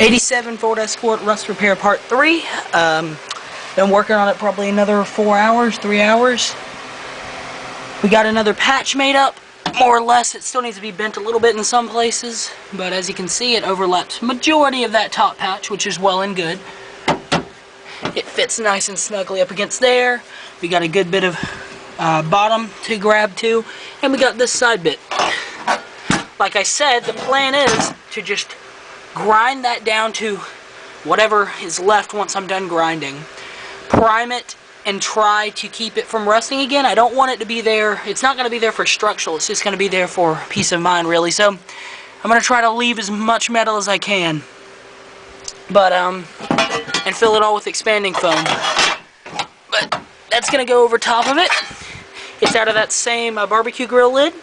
87 Ford Escort Rust Repair Part 3. Been working on it probably another 4 hours, 3 hours. We got another patch made up, more or less. It still needs to be bent a little bit in some places, but as you can see, it overlaps majority of that top patch, which is well and good. It fits nice and snugly up against there. We got a good bit of bottom to grab to, and we got this side bit. Like I said, the plan is to just grind that down to whatever is left once I'm done grinding. Prime it and try to keep it from rusting again. I don't want it to be there. It's not going to be there for structural. It's just going to be there for peace of mind, really. So I'm going to try to leave as much metal as I can, but and fill it all with expanding foam. But that's going to go over top of it. It's out of that same barbecue grill lid.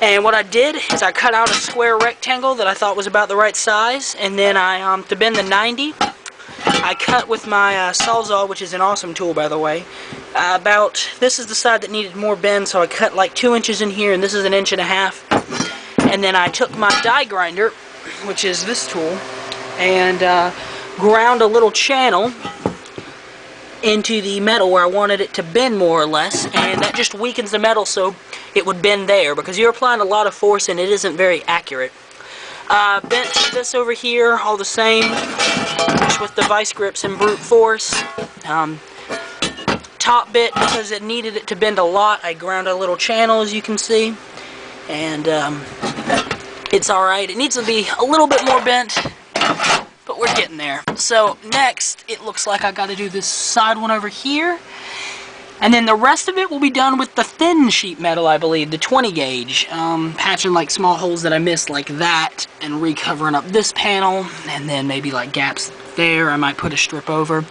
And what I did is I cut out a square rectangle that I thought was about the right size, and then to bend the 90, I cut with my Sawzall, which is an awesome tool, by the way. This is the side that needed more bend, so I cut like 2 inches in here, and this is 1.5 inches. And then I took my die grinder, which is this tool, and ground a little channel into the metal where I wanted it to bend more or less, and that just weakens the metal so it would bend there, because you're applying a lot of force and it isn't very accurate. Bent this over here all the same, just with the vice grips and brute force. Top bit, because it needed it to bend a lot, I ground a little channel, as you can see, and it's alright. It needs to be a little bit more bent, but we're getting there. So next, it looks like I got to do this side one over here, and then the rest of it will be done with the thin sheet metal, I believe, the 20 gauge. Patching like small holes that I missed like that, and recovering up this panel, and then maybe like gaps there I might put a strip over.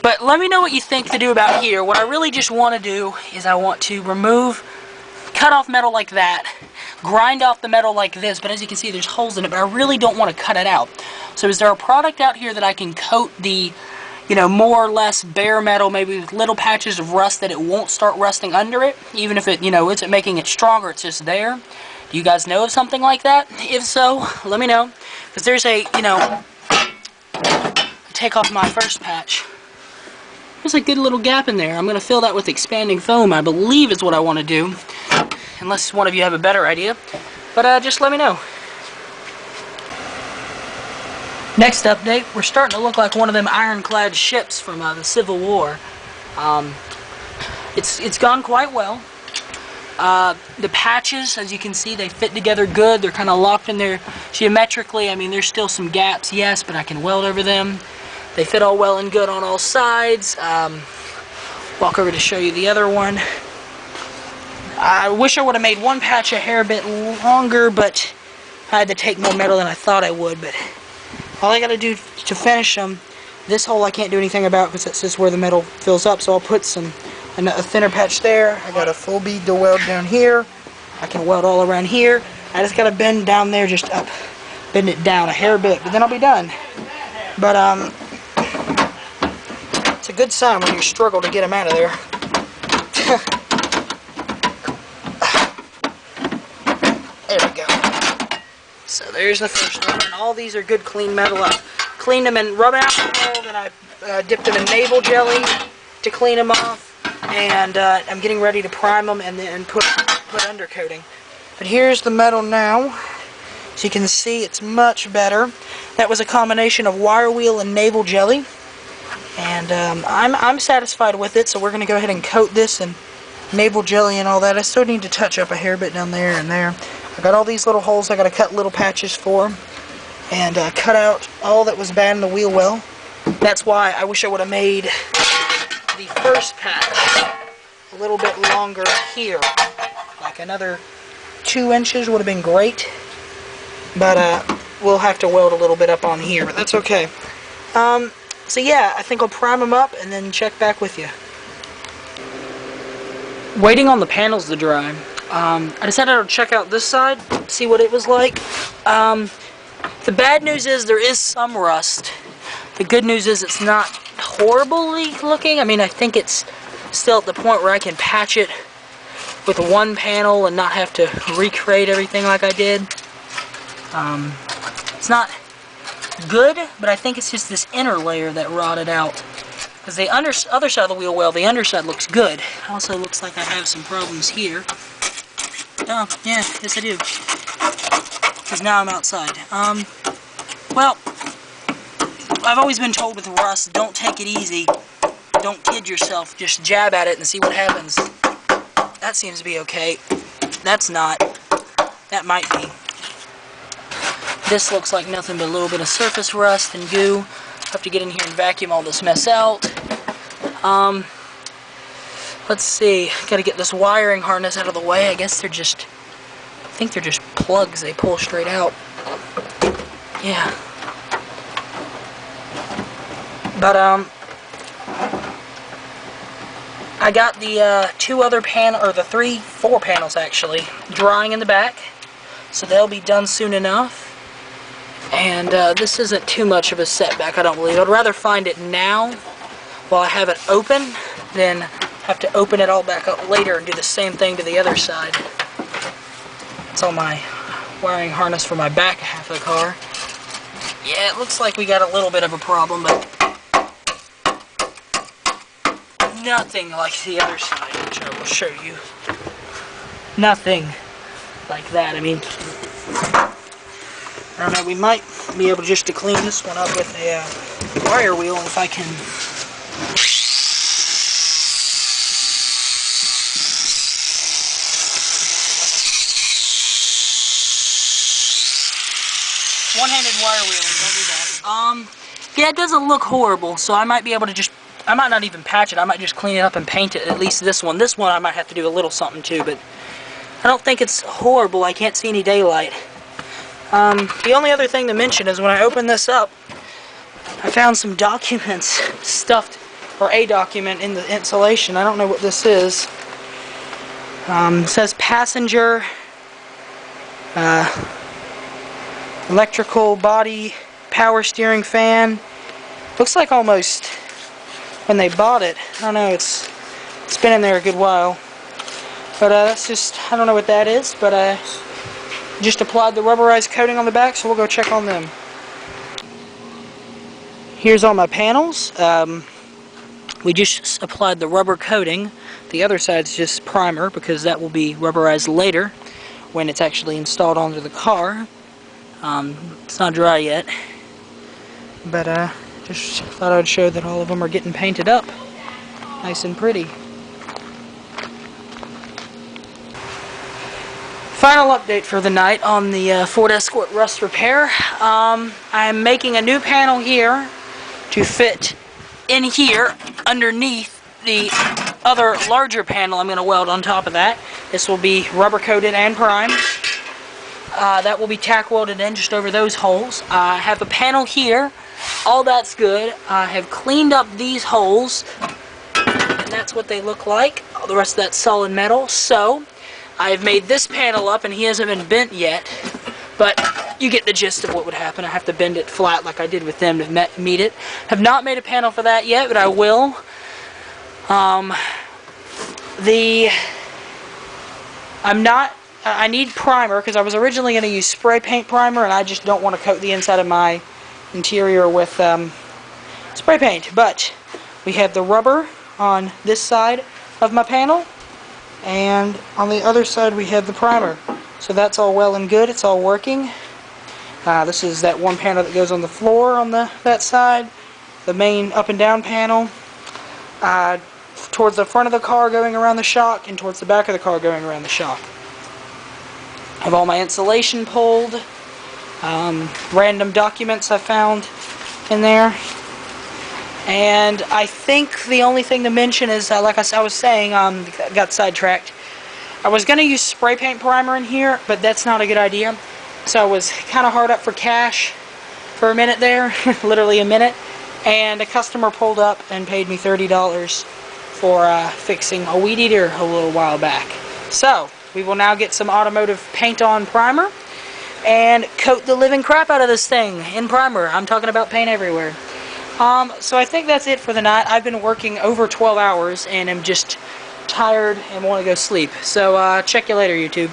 But let me know what you think to do about here. What I really just want to do is I want to cut off metal like that, grind off the metal like this, but as you can see there's holes in it, but I really don't want to cut it out. So is there a product out here that I can coat the, more or less bare metal, maybe with little patches of rust, that it won't start rusting under it, even if it, isn't making it stronger, it's just there? Do you guys know of something like that? If so, let me know, because there's take off my first patch. There's a good little gap in there. I'm going to fill that with expanding foam, I believe is what I want to do, unless one of you have a better idea, but just let me know. Next update, we're starting to look like one of them ironclad ships from the Civil War. It's gone quite well. The patches, as you can see, they fit together good. They're kind of locked in there geometrically. I mean, there's still some gaps, yes, but I can weld over them. They fit all well and good on all sides. Walk over to show you the other one. I wish I would have made one patch a hair bit longer, but I had to take more metal than I thought I would. But all I got to do to finish them, this hole I can't do anything about because that's just where the metal fills up, so I'll put a thinner patch there. I got a full bead to weld down here. I can weld all around here. I just got to bend down there, just bend it down a hair bit, but then I'll be done. But it's a good sign when you struggle to get them out of there. There we go. So there's the first one, and all these are good clean metal. I cleaned them in rubbing alcohol, then I dipped them in navel jelly to clean them off, and I'm getting ready to prime them and then put undercoating. But here's the metal now. So you can see it's much better. That was a combination of wire wheel and navel jelly, and I'm satisfied with it. So we're going to go ahead and coat this in navel jelly and all that. I still need to touch up a hair bit down there and there. I got all these little holes I got to cut little patches for, and cut out all that was bad in the wheel well. That's why I wish I would have made the first patch a little bit longer here, like another 2 inches would have been great. But we'll have to weld a little bit up on here, but that's okay. So yeah, I think I'll prime them up and then check back with you. Waiting on the panels to dry. I decided to check out this side, see what it was like. The bad news is there is some rust. The good news is it's not horribly looking. I mean, I think it's still at the point where I can patch it with one panel and not have to recreate everything like I did. It's not good, but I think it's just this inner layer that rotted out. Because the other side of the wheel well, the underside looks good. Also looks like I have some problems here. Oh, yeah, yes I do. Because now I'm outside. Well, I've always been told with rust, don't take it easy. Don't kid yourself. Just jab at it and see what happens. That seems to be okay. That's not. That might be. This looks like nothing but a little bit of surface rust and goo. Have to get in here and vacuum all this mess out. Let's see. Gotta get this wiring harness out of the way. I guess they're just... I think they're just plugs. They pull straight out. Yeah. But, I got the four panels actually, drying in the back. So they'll be done soon enough. And this isn't too much of a setback, I don't believe. I'd rather find it now while I have it open than have to open it all back up later and do the same thing to the other side. That's all my wiring harness for my back half of the car. Yeah, it looks like we got a little bit of a problem, but nothing like the other side, which I will show you. Nothing like that. I mean, I don't know, we might be able just to clean this one up with a wire wheel if I can. One-handed wire wheeling, don't do that. Yeah, it doesn't look horrible, so I might be able to just, I might not even patch it, I might just clean it up and paint it, at least this one. This one I might have to do a little something too, but I don't think it's horrible. I can't see any daylight. The only other thing to mention is when I opened this up, I found some documents stuffed, or a document in the insulation. I don't know what this is. It says passenger, electrical body, power steering fan. Looks like almost when they bought it. I don't know, it's been in there a good while. But that's just, I don't know what that is, but just applied the rubberized coating on the back, so we'll go check on them. Here's all my panels. We just applied the rubber coating. The other side's just primer, because that will be rubberized later when it's actually installed onto the car. It's not dry yet, but just thought I'd show that all of them are getting painted up nice and pretty. Final update for the night on the Ford Escort rust repair. I'm making a new panel here to fit in here underneath the other larger panel I'm going to weld on top of that. This will be rubber coated and primed. That will be tack welded in just over those holes. I have a panel here. All that's good. I have cleaned up these holes, and that's what they look like. All the rest of that's solid metal. So I have made this panel up, and he hasn't been bent yet, but you get the gist of what would happen. I have to bend it flat like I did with them to meet it. Have not made a panel for that yet, but I will. I need primer, because I was originally going to use spray paint primer, and I just don't want to coat the inside of my interior with spray paint. But we have the rubber on this side of my panel, and on the other side we have the primer. So that's all well and good. It's all working. This is that one panel that goes on the floor on that side, the main up and down panel, towards the front of the car going around the shock, and towards the back of the car going around the shock. I have all my insulation pulled, random documents I found in there, and I think the only thing to mention is, like I was saying, got sidetracked. I was going to use spray paint primer in here, but that's not a good idea. So I was kind of hard up for cash for a minute there, literally a minute, and a customer pulled up and paid me $30 for fixing a weed eater a little while back. So we will now get some automotive paint on primer and coat the living crap out of this thing in primer. I'm talking about paint everywhere. So I think that's it for the night. I've been working over 12 hours and am just tired and want to go sleep. So check you later, YouTube.